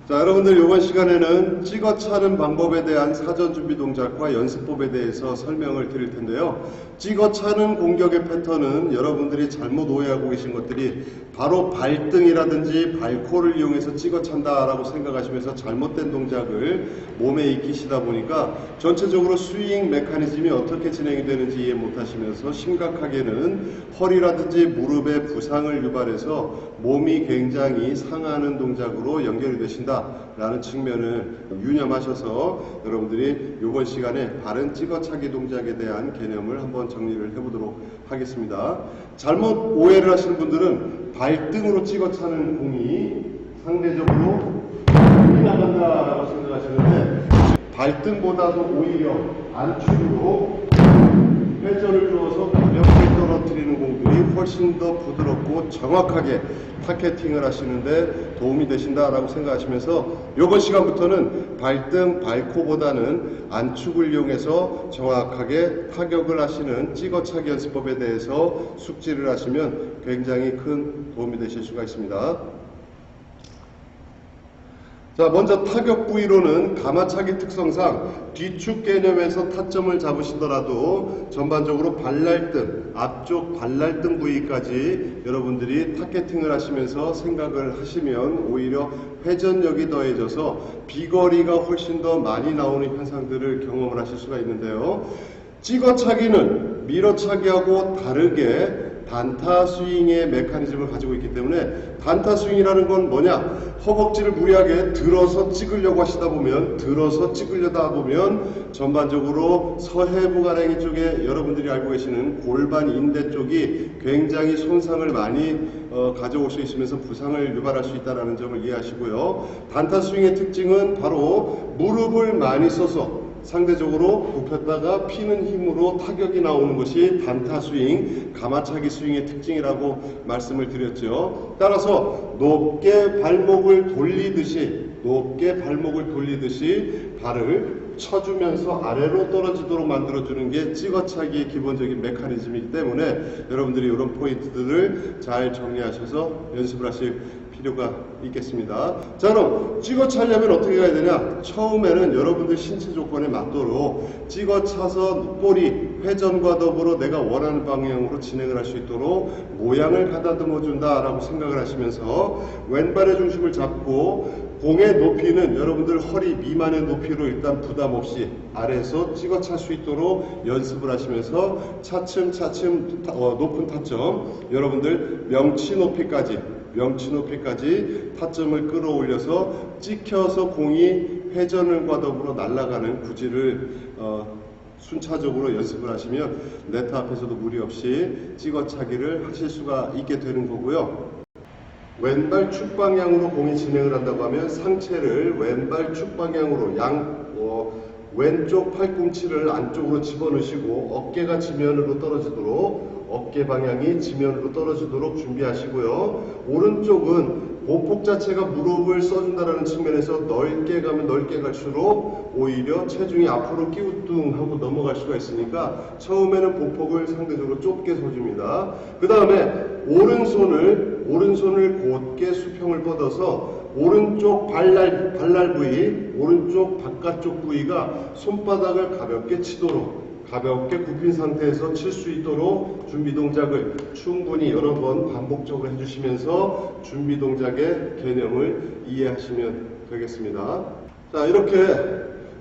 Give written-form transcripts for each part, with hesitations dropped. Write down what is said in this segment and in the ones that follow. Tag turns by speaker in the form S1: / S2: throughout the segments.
S1: 자, 여러분들 이번 시간에는 찍어 차는 방법에 대한 사전 준비 동작과 연습법에 대해서 설명을 드릴 텐데요. 찍어 차는 공격의 패턴은 여러분들이 잘못 오해하고 계신 것들이 바로 발등이라든지 발코를 이용해서 찍어 찬다라고 생각하시면서 잘못된 동작을 몸에 익히시다 보니까 전체적으로 스윙 메커니즘이 어떻게 진행이 되는지 이해 못하시면서 심각하게는 허리라든지 무릎에 부상을 유발해서 몸이 굉장히 상하는 동작으로 연결이 되신다 라는 측면을 유념하셔서 여러분들이 이번 시간에 바른 찍어차기 동작에 대한 개념을 한번 정리를 해보도록 하겠습니다. 잘못 오해를 하시는 분들은 발등으로 찍어차는 공이 상대적으로 많이 나간다라고 생각하시는데 발등보다도 오히려 안쪽으로 회전을 주어서 가볍게 떨어뜨리는 공들이 훨씬 더 부드럽고 정확하게 타겟팅을 하시는데 도움이 되신다라고 생각하시면서 이번 시간부터는 발등, 발코보다는 안축을 이용해서 정확하게 타격을 하시는 찍어차기 연습법에 대해서 숙지를 하시면 굉장히 큰 도움이 되실 수가 있습니다. 자, 먼저 타격 부위로는 가마차기 특성상 뒤축 개념에서 타점을 잡으시더라도 전반적으로 발날등, 앞쪽 발날등 부위까지 여러분들이 타겟팅을 하시면서 생각을 하시면 오히려 회전력이 더해져서 비거리가 훨씬 더 많이 나오는 현상들을 경험을 하실 수가 있는데요. 찍어차기는 밀어차기하고 다르게 단타 스윙의 메커니즘을 가지고 있기 때문에 단타 스윙이라는 건 뭐냐? 허벅지를 무리하게 들어서 찍으려고 하시다 보면 전반적으로 서해부가랭이 쪽에 여러분들이 알고 계시는 골반 인대 쪽이 굉장히 손상을 많이 가져올 수 있으면서 부상을 유발할 수 있다는 점을 이해하시고요. 단타 스윙의 특징은 바로 무릎을 많이 써서 상대적으로 굽혔다가 피는 힘으로 타격이 나오는 것이 단타 스윙, 가마차기 스윙의 특징이라고 말씀을 드렸죠. 따라서 높게 발목을 돌리듯이 발을 쳐주면서 아래로 떨어지도록 만들어주는 게 찍어차기의 기본적인 메커니즘이기 때문에 여러분들이 이런 포인트들을 잘 정리하셔서 연습을 하실 필요가 있겠습니다. 자, 그럼 찍어 차려면 어떻게 가야 되냐? 처음에는 여러분들 신체 조건에 맞도록 찍어 차서 볼이 회전과 더불어 내가 원하는 방향으로 진행을 할 수 있도록 모양을 가다듬어 준다라고 생각을 하시면서 왼발의 중심을 잡고 공의 높이는 여러분들 허리 미만의 높이로 일단 부담 없이 아래에서 찍어 찰 수 있도록 연습을 하시면서 차츰 높은 타점, 여러분들 명치 높이까지 타점을 끌어올려서 찍혀서 공이 회전과 더불어 날아가는 구질을 순차적으로 연습을 하시면 네트 앞에서도 무리 없이 찍어차기를 하실 수가 있게 되는 거고요. 왼발 축 방향으로 공이 진행을 한다고 하면 상체를 왼발 축 방향으로 왼쪽 팔꿈치를 안쪽으로 집어넣으시고 어깨가 지면으로 떨어지도록 어깨 방향이 지면으로 떨어지도록 준비하시고요. 오른쪽은 보폭 자체가 무릎을 써준다는 측면에서 넓게 가면 넓게 갈수록 오히려 체중이 앞으로 끼우뚱하고 넘어갈 수가 있으니까 처음에는 보폭을 상대적으로 좁게 서줍니다. 그 다음에 오른손을 곧게 수평을 뻗어서 오른쪽 발날 부위, 오른쪽 바깥쪽 부위가 손바닥을 가볍게 굽힌 상태에서 칠 수 있도록 준비 동작을 충분히 여러 번 반복적으로 해주시면서 준비 동작의 개념을 이해하시면 되겠습니다. 자, 이렇게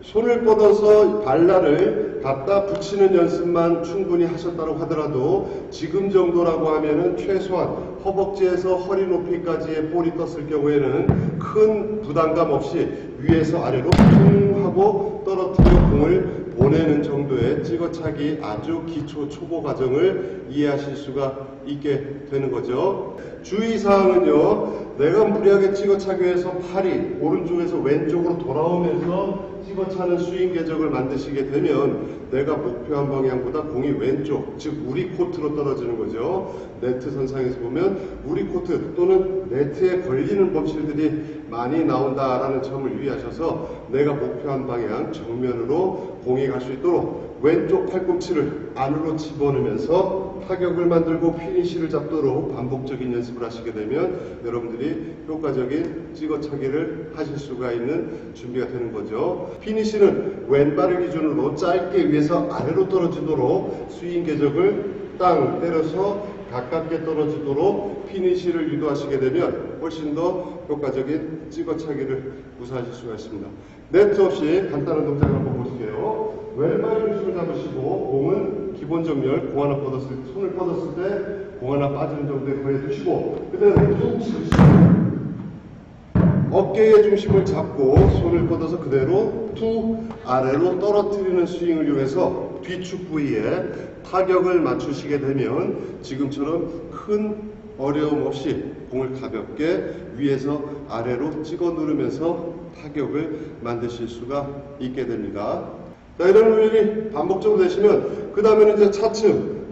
S1: 손을 뻗어서 발날을 갖다 붙이는 연습만 충분히 하셨다고 하더라도 지금 정도라고 하면은 최소한 허벅지에서 허리 높이까지의 볼이 떴을 경우에는 큰 부담감 없이 위에서 아래로 쿵 하고 떨어뜨려 공을 보내는 정도의 찍어차기 아주 기초 초보 과정을 이해하실 수가 있게 되는 거죠. 주의사항은요, 내가 무리하게 찍어차기 위해서 팔이 오른쪽에서 왼쪽으로 돌아오면서 찍어차는 스윙 궤적을 만드시게 되면 내가 목표한 방향보다 공이 왼쪽, 즉 우리 코트로 떨어지는 거죠. 네트 선상에서 보면 우리 코트 또는 네트에 걸리는 범실들이 많이 나온다라는 점을 유의하셔서 내가 목표한 방향 정면으로 공이 갈 수 있도록 왼쪽 팔꿈치를 안으로 집어넣으면서 타격을 만들고 피니쉬를 잡도록 반복적인 연습을 하시게 되면 여러분들이 효과적인 찍어차기를 하실 수가 있는 준비가 되는 거죠. 피니쉬는 왼발을 기준으로 짧게 위에서 아래로 떨어지도록 스윙 궤적을 땅 때려서 가깝게 떨어지도록 피니쉬를 유도하시게 되면 훨씬 더 효과적인 찍어차기를 구사하실 수가 있습니다. 네트 없이 간단한 동작을 한번 보실게요. 왼발 중심을 잡으시고 공은 기본 정렬, 공 하나 뻗었을 때, 손을 뻗었을 때 공 하나 빠지는 정도에 구해두시고 그대로 툭 치시고 어깨의 중심을 잡고 손을 뻗어서 그대로 툭 아래로 떨어뜨리는 스윙을 이용해서 뒤축 부위에 타격을 맞추시게 되면 지금처럼 큰 어려움 없이 공을 가볍게 위에서 아래로 찍어 누르면서 타격을 만드실 수가 있게 됩니다. 자, 이런 훈련이 반복적으로 되시면 그 다음에는 이제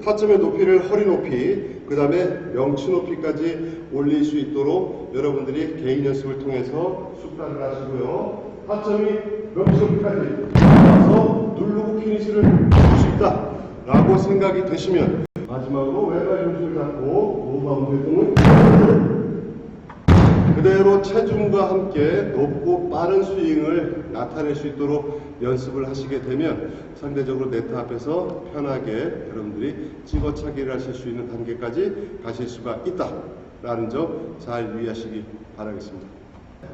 S1: 타점의 높이를 허리 높이, 그 다음에 명치 높이까지 올릴 수 있도록 여러분들이 개인 연습을 통해서 숙달을 하시고요. 타점이 명치 높이까지 와서 누르고 피니쉬를 줄 수 있다 라고 생각이 되시면 마지막으로 왼발 중심을 잡고 노바운드 공을 그대로 체중과 함께 높고 빠른 스윙을 나타낼 수 있도록 연습을 하시게 되면 상대적으로 네트 앞에서 편하게 여러분들이 찍어차기를 하실 수 있는 단계까지 가실 수가 있다라는 점 잘 유의하시기 바라겠습니다.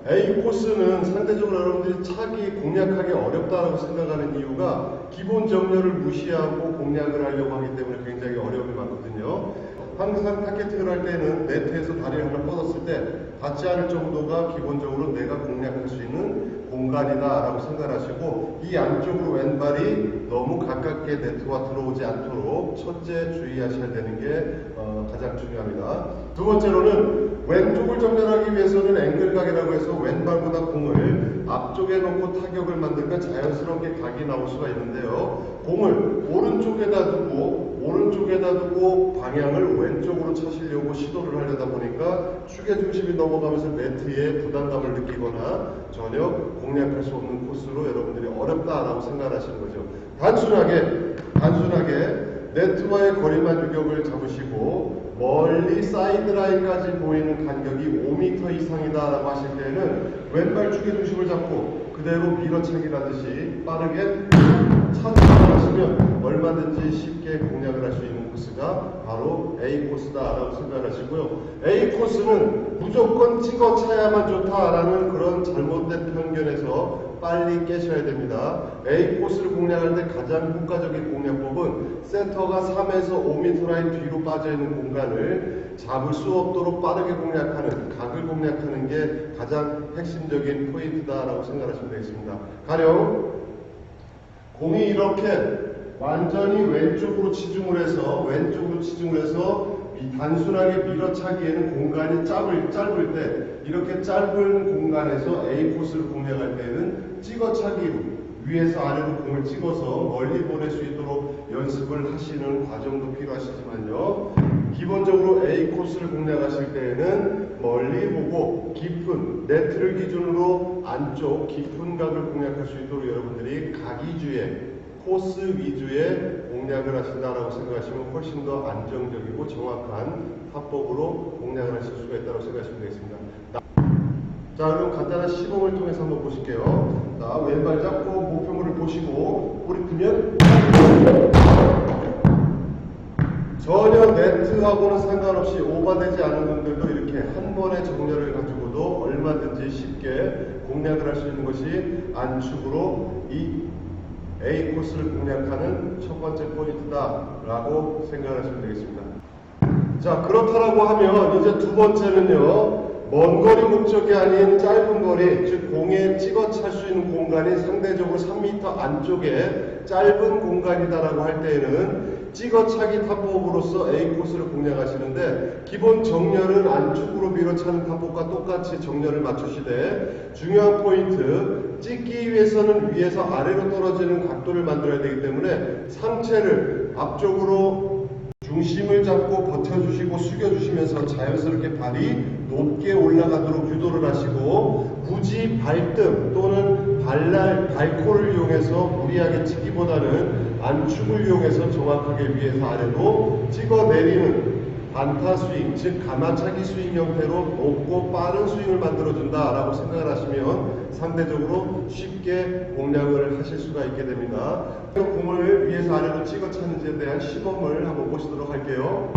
S1: A 코스는 상대적으로 여러분들이 차기 공략하기 어렵다고 생각하는 이유가 기본 정렬을 무시하고 공략을 하려고 하기 때문에 굉장히 어려움이 많거든요. 항상 타겟팅을 할 때는 네트에서 다리를 하나 뻗었을 때 닿지 않을 정도가 기본적으로 내가 공략할 수 있는 공간이다 라고 생각하시고 이 안쪽으로 왼발이 너무 가깝게 네트와 들어오지 않도록 첫째 주의하셔야 되는 게 가장 중요합니다. 두 번째로는 왼쪽을 정렬하기 위해서는 앵글각이라고 해서 왼발보다 공을 앞쪽에 놓고 타격을 만들면 자연스럽게 각이 나올 수가 있는데요. 공을 오른쪽에다 두고 방향을 왼쪽으로 차시려고 시도를 하려다 보니까 축의 중심이 넘어가면서 네트에 부담감을 느끼거나 전혀 공략할 수 없는 코스로 여러분들이 어렵다라고 생각하시는 거죠. 단순하게 네트와의 거리만 유격을 잡으시고 멀리 사이드라인까지 보이는 간격이 5m 이상이다라고 하실 때는 왼발 축의 중심을 잡고 그대로 밀어차기를 하듯이 빠르게 차기만 하시면 얼마든지 쉽게 공략을 할 수 있는 코스가 바로 A 코스다라고 생각하시고요. A 코스는 무조건 찍어차야만 좋다라는 그런 잘못된 편견에서 빨리 깨셔야 됩니다. A 코스를 공략할 때 가장 효과적인 공략법은 센터가 3에서 5m 라인 뒤로 빠져있는 공간을 잡을 수 없도록 빠르게 공략하는, 각을 공략하는 게 가장 핵심적인 포인트다라고 생각하시면 되겠습니다. 가령 공이 이렇게 완전히 왼쪽으로 치중을 해서 단순하게 밀어차기에는 공간이 짧을 때 이렇게 짧은 공간에서 A 코스를 공략할 때는 찍어차기로 위에서 아래로 공을 찍어서 멀리 보낼 수 있도록 연습을 하시는 과정도 필요하시지만요. 기본적으로 A 코스를 공략하실 때에는 멀리 보고 깊은 네트를 기준으로 안쪽 깊은 각을 공략할 수 있도록 여러분들이 각 위주의 코스 위주의 공략을 하신다라고 생각하시면 훨씬 더 안정적이고 정확한 합법으로 공략을 하실 수가 있다고 생각하시면 되겠습니다. 자, 그럼 간단한 시범을 통해서 한번 보실게요. 자, 왼발 잡고 목표물을 보시고 꼬리 풀면 전혀 네트하고는 상관없이 오버되지 않은 분들도 이렇게 한 번의 정렬을 가지고도 얼마든지 쉽게 공략을 할 수 있는 것이 안축으로 이 A 코스를 공략하는 첫 번째 포인트다 라고 생각하시면 되겠습니다. 자, 그렇다라고 하면 이제 두 번째는요, 먼 거리 목적이 아닌 짧은 거리, 즉 공에 찍어 찰 수 있는 공간이 상대적으로 3m 안쪽에 짧은 공간이다라고 할 때에는 찍어차기 타법으로서 A 코스를 공략하시는데 기본 정렬은 안쪽으로 밀어차는 타법과 똑같이 정렬을 맞추시되 중요한 포인트, 찍기 위해서는 위에서 아래로 떨어지는 각도를 만들어야 되기 때문에 상체를 앞쪽으로 중심을 잡고 버텨주시고 숙여주시면서 자연스럽게 발이 높게 올라가도록 유도를 하시고 굳이 발등 또는 발코를 이용해서 무리하게 치기보다는 안축을 이용해서 정확하게 위에서 아래로 찍어내리는 반타 스윙, 즉 가마차기 스윙 형태로 높고 빠른 스윙을 만들어준다 라고 생각을 하시면 상대적으로 쉽게 공략을 하실 수가 있게 됩니다. 공을 위에서 아래로 찍어 차는지에 대한 시범을 한번 보시도록 할게요.